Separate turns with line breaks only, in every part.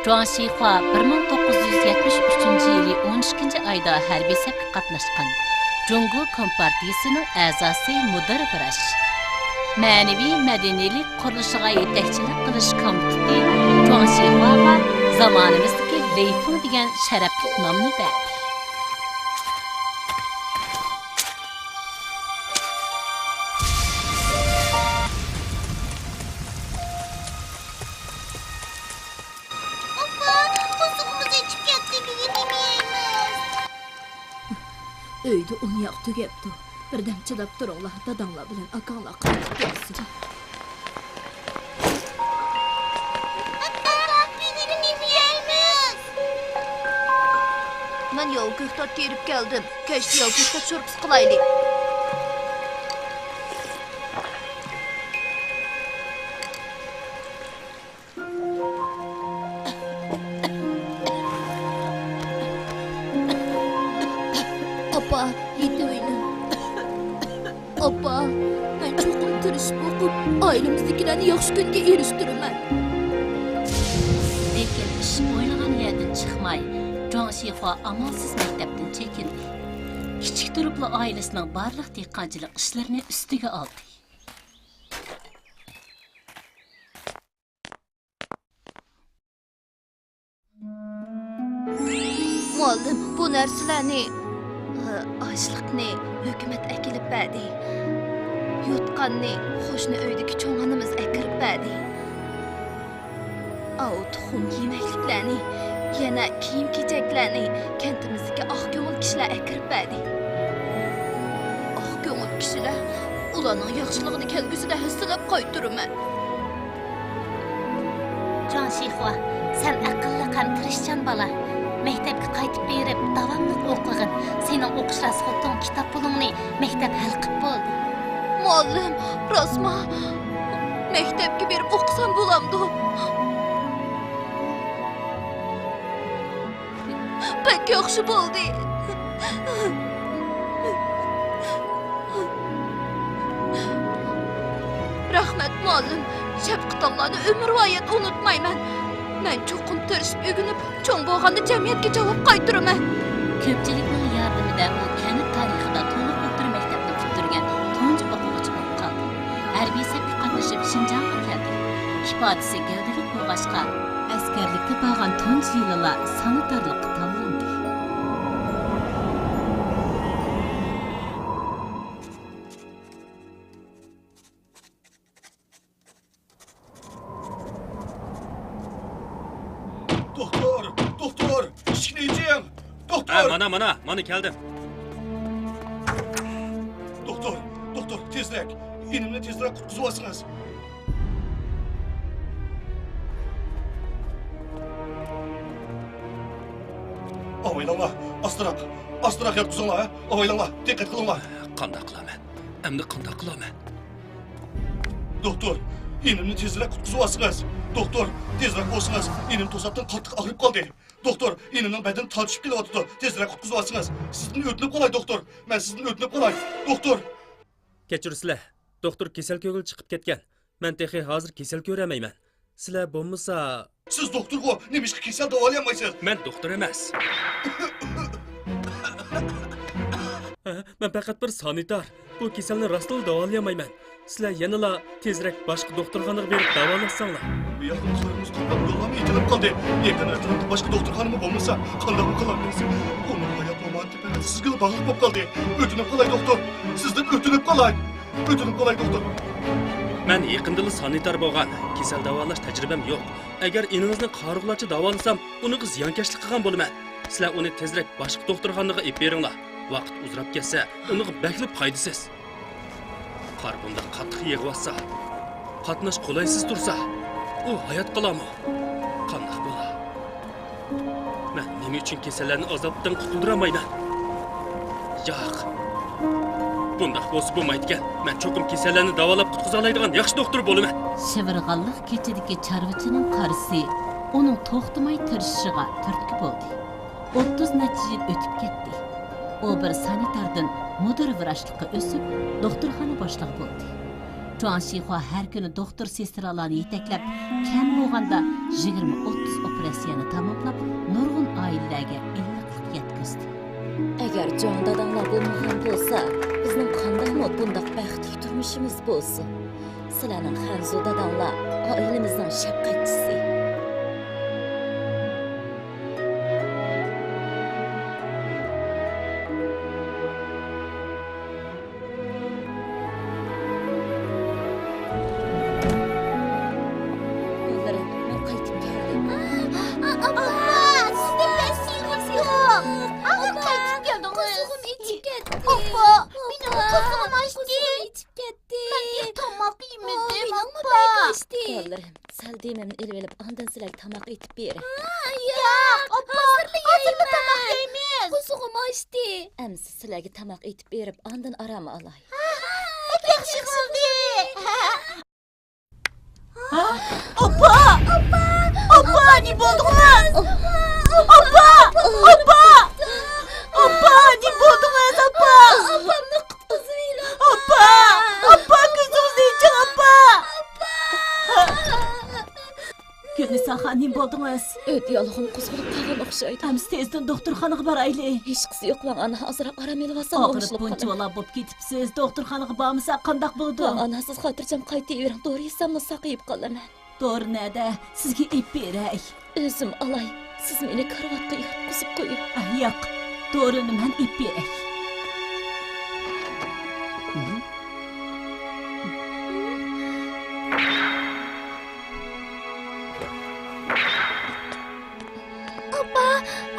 Zhuang Xihua 1973 yılı 12. ayda harbiy safga qatnaşqan. Jungo Kompartiyasining a'zosi Mudir Virash. Ma'naviy madaniylik qurilishiga yetakchilik qilish komiteti Zhuang Xihuaga zamonimizdagi Leifeng degan sharafli nomni berdi.
Öyde onu yak tügepti. Birden çılap dururlar, dadanglar bilen akanlar qaytib gelsin.
Ben yol köktat terip geldim. Keşke yol köktat şurpus kılaylı.
Apa, yetti oyna. Apa, ben çok tırışıp okup ailemizdekilerini yaxşı günge eriştirimen.
Lekin ish o'ylagan yerdan chiqmay, Zhuang Xihua amalsiz maktabdan chekindi. Kichik turibli oilasining barliq dehqonchilik ishlarini ustiga oldi.
Muallim, bu narsalarni açlıqni hökumət əkilib bədi. Yutqanni xoşni öydəki çoğanımız əkirib bədi. Au tuxum yeməkliklərni, yana kiyim-kechaklarni kentimizdagi oq ko'ngil kishilar əkirib bədi. Oq ko'ngil kishilar ularning yaxshiligini kelgusida hissab qo'yturaman.
Zhuang Xihua, sen aqlli ham tirishchan bola. Maktabga qaytib berib, davomli o'qigan. Sening o'qishlar so'ting kitob pulingni maktab hal qilib bo'ldi.
Muallim, rostmi? Maktabga berib o'qisam bo'lamdi. Pek yaxshi bo'ldi. Rahmat muallim, shafqatallarni umrvoyat unutmayman. Ben çoxum tirishib o'ginib, cho'ng bo'lganda jamiyatga javob qaytaraman.
Ko'pchilikning yordamida u kanit tarixida to'liq o'rta maktabni bitirgan tunji o'quvchi bo'lib qoldi. Harbiy safga qatnashib Shinjongga keldi. Ifodasi gavdalik bo'lg'achqa, askarlikka borgan tunji yililar sanitarlikqa tanlandi.
Doktor, şikneyeceğim. Doktor.
Mana geldim.
Doktor, tezrek. İnimni tezrek kutkuzuasınız. Avaylama, astırak yatkuzunla, ha? Avaylama, dikkat kılınla.
Qanday qilaman? Endi qanday qilaman?
Doktor, İnimni tezrek kutkuzuasınız. Doktor, tezrek olsunuz. İnim tosattan qattiq ağrıp kaldı. Doktor, inimning badani tortishib kelyapti. Tezroq qutqizib Sizdan o'tinib qolay, doktor. Men sizdan o'tinib qolay. Doktor.
Kechirsizlar. Doktor kasal ko'ngil chiqib ketgan. Men texi hozir kasal ko'ramayman. Sizlar bo'lmasa,
siz doktorga nima ishga kasal davolayolmaysiz?
Men doktor emas. Men faqat bir sanitar. Bu kasalni rostla davolayolmayman. Sizlar yanala tezroq boshqa doktorxonaga berib davolasanglar.
Bu yaxınlarımız qanday yo'llamay yetilib qoldi. Yaqin atrofda boshqa doktorxonami bo'lmasa, qanday qilamiz? Uning hayot mamoti faqat sizga bog'liq bo'lib qoldi. O'tinib qolay, doktor. Sizdan o'tinib qolay. O'tinib qolay, doktor.
Men yaqindili sanitar bo'lgan, kasal davolash tajribam yo'q. Agar eningizni qarig'larcha davolasam, uniga ziyonkashlik qilgan bo'laman. Sizlar uni tezroq boshqa doktorxonaga olib beringlar. Vaqt uzrab ketsa, uniga baklib qo'ydisiz. Qor bunda qattiq yig'vatsa, qatnash qolaysiz tursa, u hayot qilami? Qanday bo'la? Men nima uchun kasallarni azobdan qutuldirmayman? Yo'q. Bundaq bo'lsa bo'lmaydigan. Men cho'qim kasallarni davolab qutqiza oladigan yaxshi doktor bo'laman.
Shivirg'anliq kechidagi chorvachining qarisi uning to'xtamay tirishishiga turtki bo'ldi. 30 necha yil o'tib ketdi. U bir sanitardan mudir vrachlikka o'sib, doktorxona boshlig'i bo'ldi. Juan Xihua her günü doktor sestralarını yeteklep, kem bo'lganda 20-30 operatsiyani tamamlab, nurg'un oilalarga illiqlik yetkazdi.
Agar jon dadanglar bo'lmagan bo'lsa, bizning qandaymi bundoq baxtli turmushimiz bo'lsin. Sizlarning Hanzu dadanglar oilamizning shafqatchisi. Sal dememni elib elib, ondan sizlarga tamoq etib bering.
Quzug'im ochdi.
Amsi sizlarga tamoq etib berib, ondan aram olay.
Yaxshi qildi.
Opa! Opa, ne bo'ldingiz? Opa! Opa! Opa, ne bo'ldingiz, opa?
Opamni qutqizinglar.
Opa! Opa, ko'zingizni oching, opa! Gülnisaxon, ne bo'ldingiz?
Öt yolg'on qo'zg'alib qolgan o'xshaydi.
Amsi tezdan doktorxonaga boraylik.
Hech qisi yo'q, van ana hozirroq aram elib olsam
Og'rib
o'xshilib
buncha
qolaman.
bola bo'lib ketibsiz. Doktorxonaga bormasa qandoq bo'ldi?
Van anasiz xotirjam qaytavering, to'g'ri yesammi saqayib qolaman.
To'g'ri nada? Sizga ip beray.
O'zim olay. Siz meni karvatga yotqizib qo'ying.
Yo'q, to'g'rini men ip beray.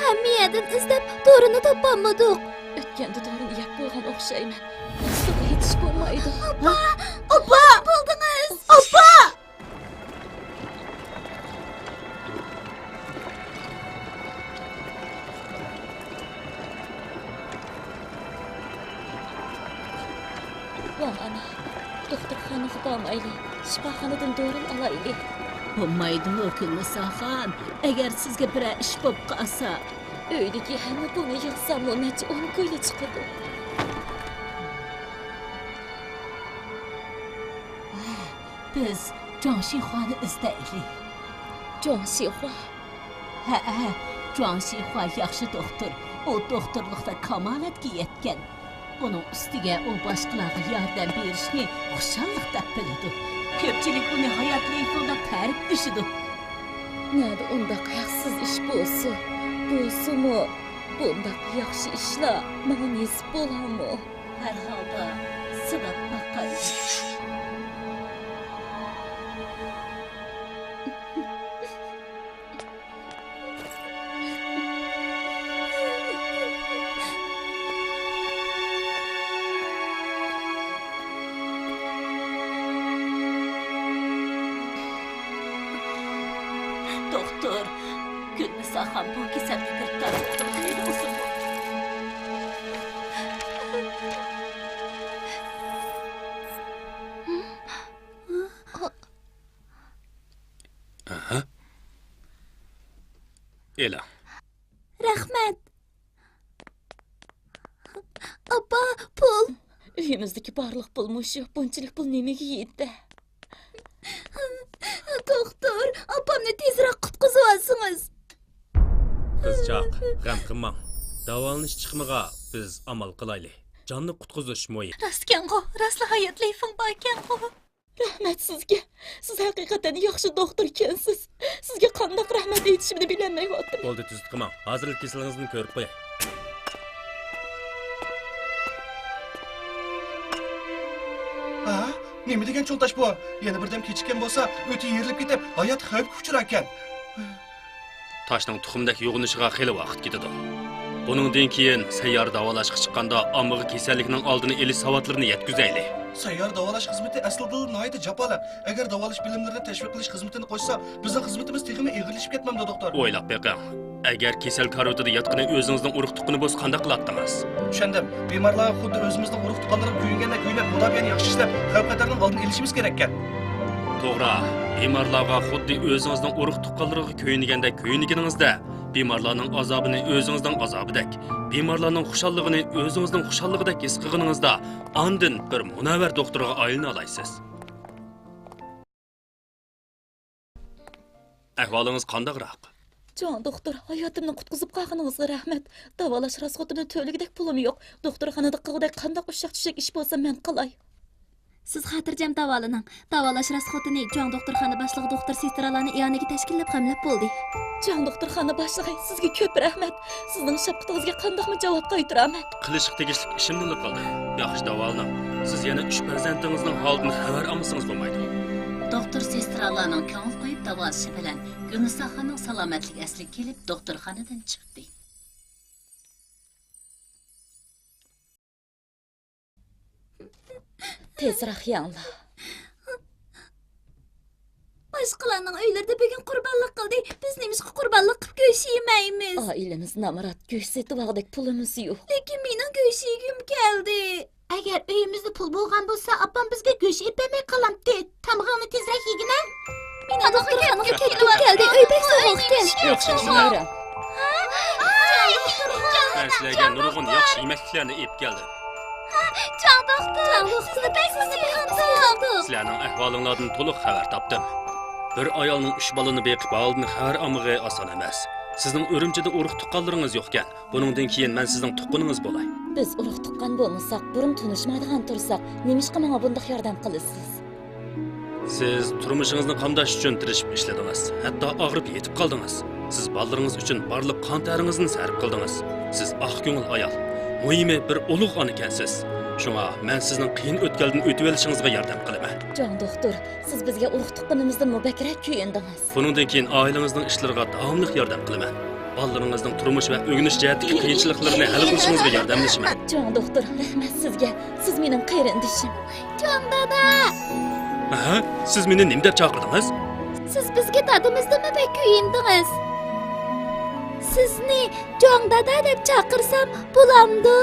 Hamiyadan izlab to'rini topolmadik.
O'tganda to'g'rini yeb bo'lgan o'xshayman. Suvga yetish bo'lmaydi.
Opa!
Bo'ldingiz.
Opa!
Van ana, doktorxonaga bormaylik. Shifoxonadan dori olaylik.
Bo'lmaydi, Gülnisaxon. Agar sizga bir ish bo'lib qolsa,
Uydagi hamma pulni yig'sam, necha 10 kunga chiqadi.
biz Juan Xihuani izlaylik.
Jon Xihua.
Ha, Juan Xihua yaxshi doktor. O doktorlikda kamolatga yetgan. Buning ustiga u boshqalarga yordam berishni xushallik deb biladi. Ko'pchilik uni hayotli yo'lda ta'rif etishidi.
Nada undaq haqsiz ish bo'lsa, bo'lsa-mu, bundaq yaxshi ishlar menga nasib bo'larmi?
Har holda sinab boqaylik. Doktor, Gülnisaxon bu kasalga girib xeyli uzun bo'ldi.
Aha. Ela.
Rahmat. Opa, pul.
Uyimizdagi barliq pulmush, bunchalik pul nimaga yetdi?
Doktor, opamni tezroq qutqizib olsangiz.
Qizchaq, g'am qilmang. Davolanish chiqmaga biz amal qilaylik. Jonni qutqizish muhim.
Rastkango, rastla hayotli fing borkango.
Rahmat sizga. Siz haqiqatan yaxshi doktor ekansiz. Sizga qanday rahmat aytishimni bilmayapman.
Bo'ldi, tuzit qilmang. Hozirlik kasalingizni ko'rib qo'yay.
Ha? Nima degan cho'ntash bu? Yana birdam kechikkan bo'lsa, o'ti yerilib ketib, hayot xavfga uchrar ekan.
Toshning tuxumdek yo'g'inishiga xeyli vaqt ketadi. Buningdan keyin sayyor davolashga chiqqanda ommaga kasallikning oldini olish savodlarini yetkazaylik.
Sayyor davolash xizmati aslida nihoyatda jafolar. Agar davolash bilimlarini tashviq qilish xizmatini qo'shsa, bizning xizmatimiz texmi eg'irlashib ketmamdi, doktor.
O'ylab beqing. Agar kasal karavotida yotqani o'zingizning urug' tuqqani bo'lsa qanday qilardingiz?
Tushundim. Bemorlar xuddi o'zimizning urug' tuqqanlarga kuyinganda kuynab, mudofiyani yaxshi ishlab, xavf-xatarning oldini olishimiz kerak ekan.
To'g'ri. Bemorlarga xuddi o'zingizning urug' tuqqanlariga kuyinganda kuyinganingizda, bemorlarning azobini o'zingizning azobidek, bemorlarning xushalligini o'zingizning xushalligidek his qilganingizda, andin bir munavvar doktorga aylana olasiz. Ahvolingiz qandaqroq?
Jon doktor, hayotimni qutqizib qo'yganingizga rahmat. Davolash rasxotini to'ligidek pulim yo'q. Doktorxonada qilgudek qandoq ushaq tushak ish bo'lsa men qilay.
Siz xotirjam davolaning. Davolash rasxotini Jon doktorxona boshlig'i doktor sestralarni iyoniga tashkillab qamlab bo'ldi.
Jon doktorxona boshlig'i, sizga ko'p rahmat. Sizning shafqatingizga qandoqmi javob qaytaraman?
Qilishga tegishli ishimni qildim. Yaxshi davolaning. Siz yana 3 farzandingizning holidan xabar olmasangiz bo'lmaydi.
Doktor sestralarning ko'ngil qo'yib davolashi bilan Gulnisoxonning salomatlik asliga kelib doktorxonadan chiqdi.
Tezroq yangla.
Boshqalarning uylarida bugun qurbonlik qildi. Biz nimishqa qurbonlik qilib go'sht yemaymiz?
Oilamiz namarat go'sht setib oldik, pulimiz yo'q.
Lekin mening go'sht yegim keldi.
Agar uyimizda pul bo'lgan bo'lsa, opam bizga go'sht epmay qolamdi. Tamg'ani tezroq yegina.
Mening doktorxonaga ketib keldi. Uy bek sovuqkan.
Yaxshi,
Men sizlarga nurg'un yaxshi yemekliklarni ep keldim.
Jon doktor, sizni bek oldik.
Sizlarning ahvolinglardan to'liq xabar topdim. Bir ayolning 3 balani beqib oldini xabar olmag'i oson emas. Sizning Urumchida urug' tuqqanlaringiz yo'qkan. Buningdan keyin men sizning tuqqaningiz bo'lay.
Biz urug' tuqqan bo'lmasak, burun tunishmaydigan tursak, nimishqa menga bunday yordam qilasiz?
Siz turmushingizni qamdash uchun tirishib ishladingiz. Hatto og'rib yetib qoldingiz. Siz bolalaringiz uchun barliq qon taringizni sarf qildingiz. Siz oq ko'ngil ayol. Muhimi bir ulug' ona ekansiz. Shunga men sizning qiyin o'tgandan o'tib olishingizga yordam qilaman.
Jon doktor, siz bizga urug' tuqqanimizdan mubakkirat kuyindingiz.
Buningdan keyin oilangizning ishlariga davomli yordam qilaman. Bolalaringizning turmush va o'g'inish jihatdagi qiyinchiliklarini hal qilishingizga yordamlashaman.
Jon doktor, rahmat sizga. Siz mening qayrindishim.
Jon dada,
Aha, siz meni nima deb chaqirdingiz?
siz bizga dadimizdami bek kuyindingiz? Sizni Jon dada deb chaqirsam bo'lamdi?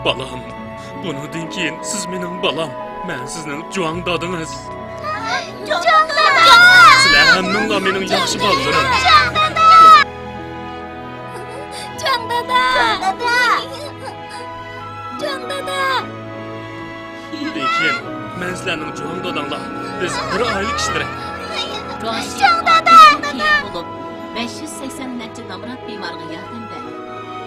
Balam, bundan keyin siz mening balam. Men sizning juang dadingiz.
Jon dada!
Sizlar hammanglar mening yaxshi bolalarim.
Jon dada! Jon dada!
Lekin men sizlarning juang dadanglar. Biz bir oila kishilar.
Jon dada! Bo'lib 580 necha namrat bemorga yordam berdi.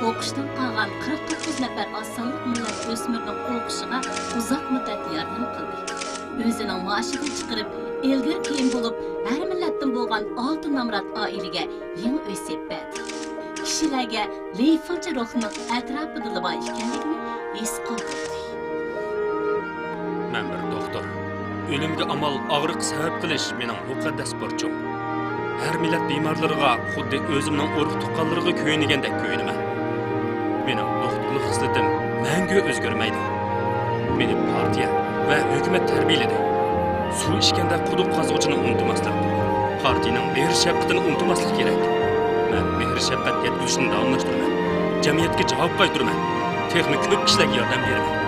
O'qishdan qolgan 49 nafar osonlik millat o'smirning o'qishiga uzoq muddat yordam qildi. O'zining maoshidan chiqarib, ilgir kiyim bo'lib, har millatdan bo'lgan 6 namrat oilaga yangi uy sepberdi. Kishilarga leyfilcha ruhning atrofida libo ekanligini his qildirdi.
Men bir doktor. O'limga amal og'riq sabab qilish mening muqaddas burchim. Har millat bemorlariga xuddi o'zimning urug' tuqqanlariga ko'yinigandek ko'yinaman. Mening doktorlik xislatim mangu o'zgarmaydi. Meni partiya va hukumat tarbiyaladi. Suv ichganda quduq qazuvchini unutmaslik. Partiyaning mehr shafqatini unutmaslik kerak. Men mehr shafqat yetkazishni davomlashtiraman. Jamiyatga javob qaytaraman. Texnik ko'p kishilarga yordam beraman.